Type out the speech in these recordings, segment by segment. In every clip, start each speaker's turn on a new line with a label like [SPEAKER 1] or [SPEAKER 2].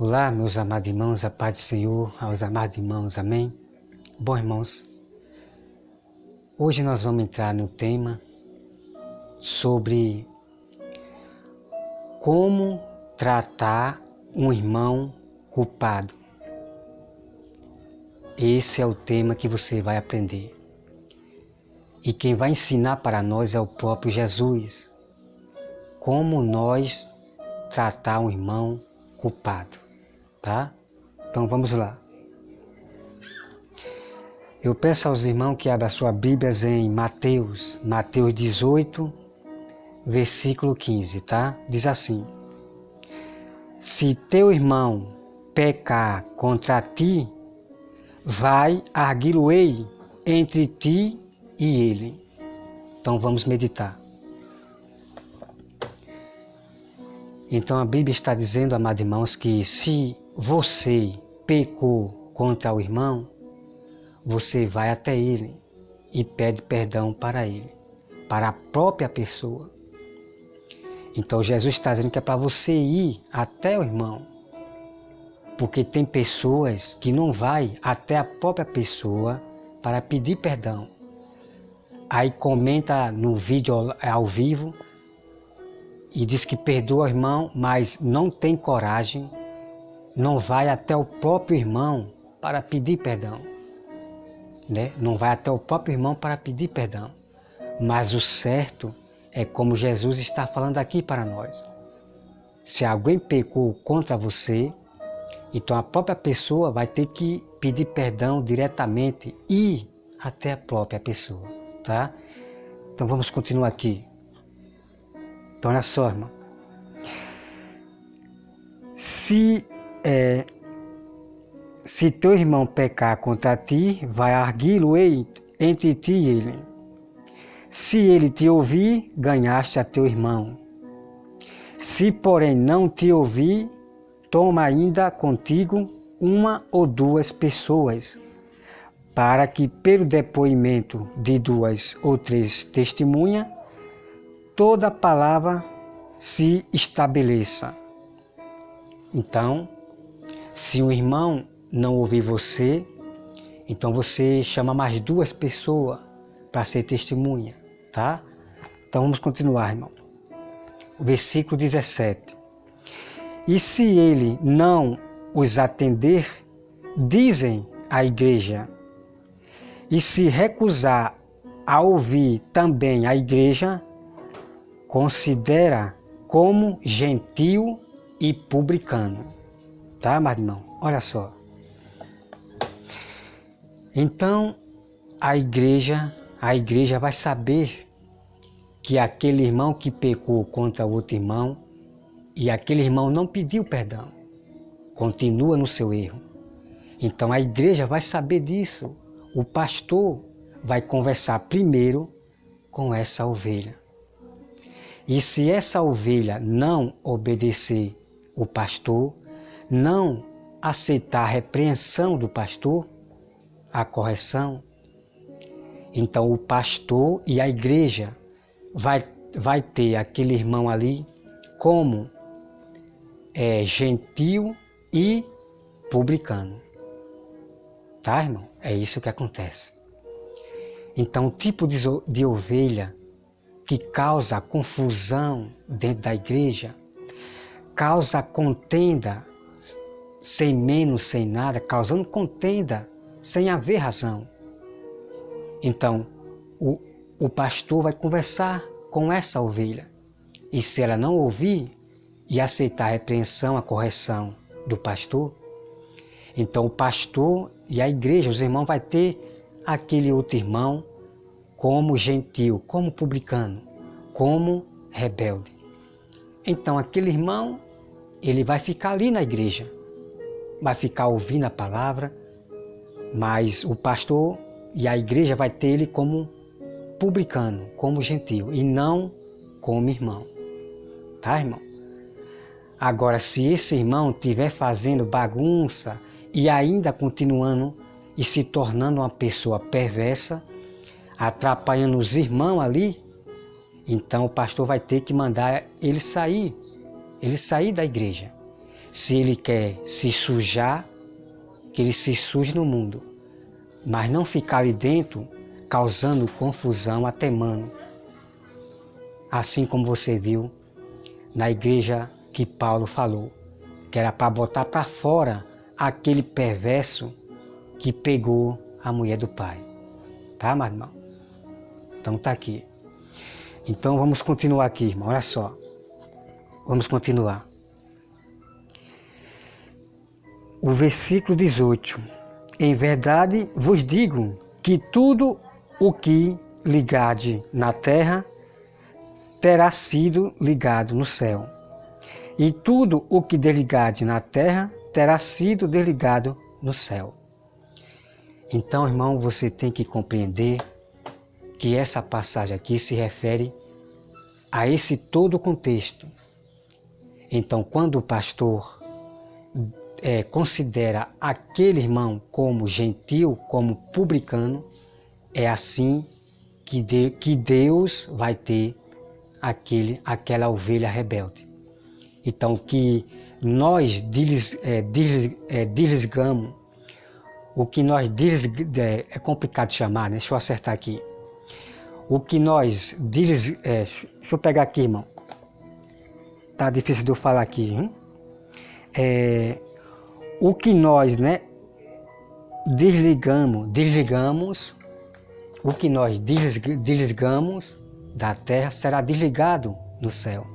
[SPEAKER 1] Olá, meus amados irmãos, a paz do Senhor, aos amados irmãos, amém? Bom, irmãos, hoje nós vamos entrar no tema sobre como tratar um irmão culpado. Esse é o tema que você vai aprender. E quem vai ensinar para nós é o próprio Jesus. Como nós tratar um irmão culpado, tá? Então vamos lá. Eu peço aos irmãos que abram suas Bíblias em Mateus 18, versículo 15, tá? Diz assim: Se teu irmão pecar contra ti, vai arguí-lo-ei entre ti e ele. Então vamos meditar. Então a Bíblia está dizendo, amados irmãos, que se você pecou contra o irmão, você vai até ele e pede perdão para ele, para a própria pessoa. Então Jesus está dizendo que é para você ir até o irmão, porque tem pessoas que não vai até a própria pessoa para pedir perdão. Aí comenta no vídeo ao vivo e diz que perdoa o irmão, mas não tem coragem, não vai até o próprio irmão para pedir perdão. Né? Não vai até o próprio irmão para pedir perdão. Mas o certo é como Jesus está falando aqui para nós. Se alguém pecou contra você, então a própria pessoa vai ter que pedir perdão diretamente e até a própria pessoa, tá? Então vamos continuar aqui. Então olha só, irmão. Se teu irmão pecar contra ti, vai arguí-lo-ei entre ti e ele. Se ele te ouvir, ganhaste a teu irmão. Se, porém, não te ouvir, toma ainda contigo uma ou duas pessoas, para que, pelo depoimento de duas ou três testemunhas, toda palavra se estabeleça. Então, se um irmão não ouvir você, então você chama mais duas pessoas para ser testemunha, tá? Então vamos continuar, irmão. O versículo 17. E se ele não os atender, dizem à igreja, e se recusar a ouvir também a igreja, considera como gentil e publicano. Tá, mas não, olha só. Então, a igreja vai saber que aquele irmão que pecou contra o outro irmão e aquele irmão não pediu perdão, continua no seu erro. Então a igreja vai saber disso. O pastor vai conversar primeiro com essa ovelha. E se essa ovelha não obedecer o pastor, não aceitar a repreensão do pastor, a correção, então o pastor e a igreja vai ter aquele irmão ali como gentil e publicano. Tá, irmão? É isso que acontece. Então o tipo de ovelha que causa confusão dentro da igreja, causa contenda sem menos, sem nada, causando contenda sem haver razão. Então, o pastor vai conversar com essa ovelha. E se ela não ouvir e aceitar a repreensão, a correção do pastor, então o pastor e a igreja, os irmãos, vai ter aquele outro irmão como gentil, como publicano, como rebelde. Então aquele irmão, ele vai ficar ali na igreja, vai ficar ouvindo a palavra, mas o pastor e a igreja vai ter ele como publicano, como gentil, e não como irmão. Tá, irmão? Agora, se esse irmão estiver fazendo bagunça e ainda continuando e se tornando uma pessoa perversa, atrapalhando os irmãos ali, então o pastor vai ter que mandar ele sair da igreja. Se ele quer se sujar, que ele se suje no mundo, mas não ficar ali dentro causando confusão, atemando. Assim como você viu na igreja que Paulo falou, que era para botar para fora aquele perverso que pegou a mulher do pai. Tá, meu irmão? Então tá aqui. Então vamos continuar aqui, irmão. Olha só. Vamos continuar. O versículo 18. Em verdade vos digo que tudo o que ligade na terra terá sido ligado no céu. E tudo o que desligade na terra terá sido desligado no céu. Então, irmão, você tem que compreender que essa passagem aqui se refere a esse todo o contexto. Então, quando o pastor considera aquele irmão como gentil, como publicano, é assim que Deus vai ter aquela ovelha rebelde. Então, que nós desligamos, o que nós é complicado de chamar, né? Deixa eu acertar aqui. O que nós deixa eu pegar aqui, irmão. Tá difícil de eu falar aqui, hein? O que nós, né, desligamos, o que nós desligamos da terra será desligado no céu,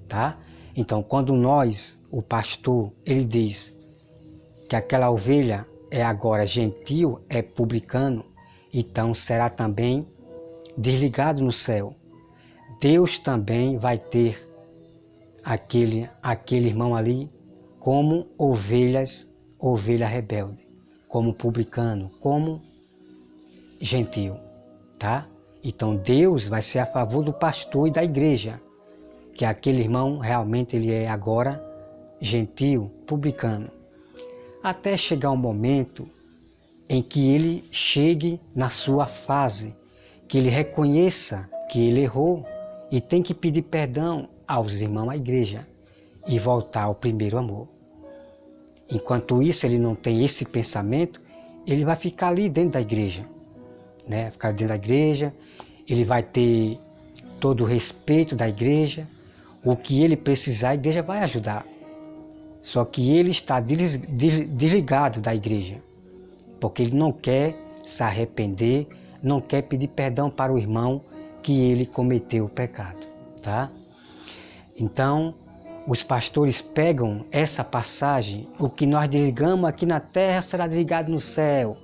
[SPEAKER 1] tá? Então, quando o pastor, ele diz que aquela ovelha é agora gentil, é publicano, então será também desligado no céu. Deus também vai ter aquele irmão ali como ovelha rebelde, como publicano, como gentil, tá? Então Deus vai ser a favor do pastor e da igreja, que aquele irmão realmente ele é agora gentil, publicano, até chegar um momento em que ele chegue na sua fase, que ele reconheça que ele errou e tem que pedir perdão aos irmãos, à igreja, e voltar ao primeiro amor. Enquanto isso ele não tem esse pensamento, ele vai ficar ali dentro da igreja, né? Ficar dentro da igreja, ele vai ter todo o respeito da igreja, o que ele precisar a igreja vai ajudar. Só que ele está desligado da igreja, porque ele não quer se arrepender, não quer pedir perdão para o irmão que ele cometeu o pecado, tá? Então, os pastores pegam essa passagem, o que nós desligamos aqui na terra será desligado no céu,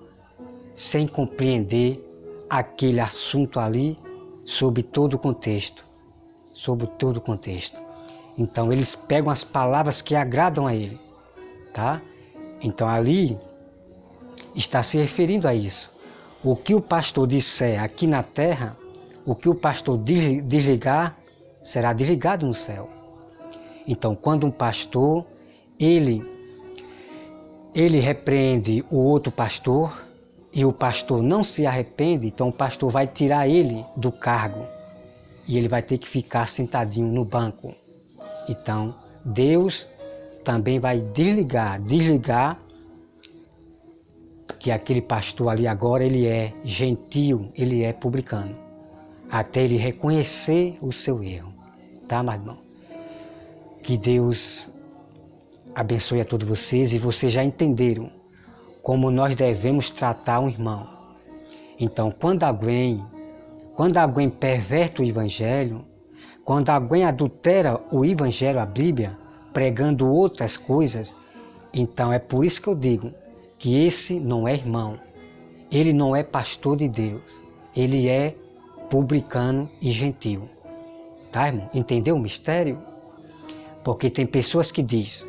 [SPEAKER 1] sem compreender aquele assunto ali sob todo o contexto, Então, eles pegam as palavras que agradam a ele, tá? Então, ali está se referindo a isso. O que o pastor disser aqui na terra, o que o pastor desligar, será desligado no céu. Então, quando um pastor, ele repreende o outro pastor, e o pastor não se arrepende, então o pastor vai tirar ele do cargo, e ele vai ter que ficar sentadinho no banco. Então, Deus também vai desligar que aquele pastor ali agora ele é gentil, ele é publicano, até ele reconhecer o seu erro, tá, meu irmão? Que Deus abençoe a todos vocês, e vocês já entenderam como nós devemos tratar um irmão. Então, quando alguém perverte o evangelho, quando alguém adultera o evangelho, a Bíblia, pregando outras coisas, então é por isso que eu digo que esse não é irmão, ele não é pastor de Deus, ele é publicano e gentil. Tá, irmão? Entendeu o mistério? Porque tem pessoas que dizem,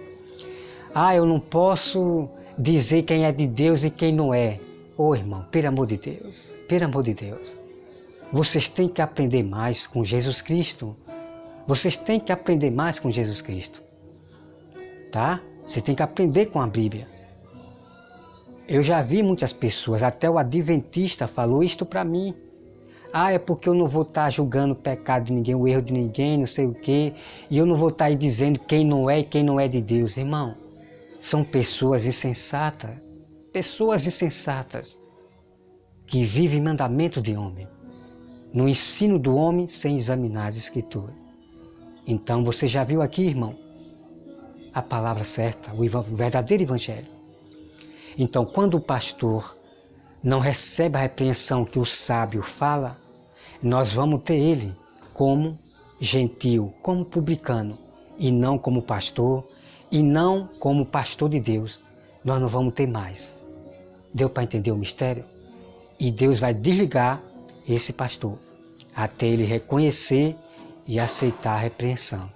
[SPEAKER 1] eu não posso dizer quem é de Deus e quem não é. Irmão, pelo amor de Deus, vocês têm que aprender mais com Jesus Cristo. Vocês têm que aprender mais com Jesus Cristo. Tá? Você tem que aprender com a Bíblia. Eu já vi muitas pessoas, até o adventista falou isto para mim. Ah, é porque eu não vou estar julgando o pecado de ninguém, o erro de ninguém, não sei o quê. E eu não vou estar aí dizendo quem não é e quem não é de Deus. Irmão, são pessoas insensatas. Pessoas insensatas que vivem mandamento de homem. No ensino do homem sem examinar as Escrituras. Então você já viu aqui, irmão, a palavra certa, o verdadeiro Evangelho. Então quando o pastor não recebe a repreensão que o sábio fala, nós vamos ter ele como gentil, como publicano, e não como pastor, e não como pastor de Deus. Nós não vamos ter mais. Deu para entender o mistério? E Deus vai desligar esse pastor, até ele reconhecer e aceitar a repreensão.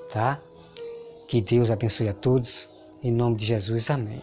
[SPEAKER 1] Tá? Que Deus abençoe a todos. Em nome de Jesus, amém.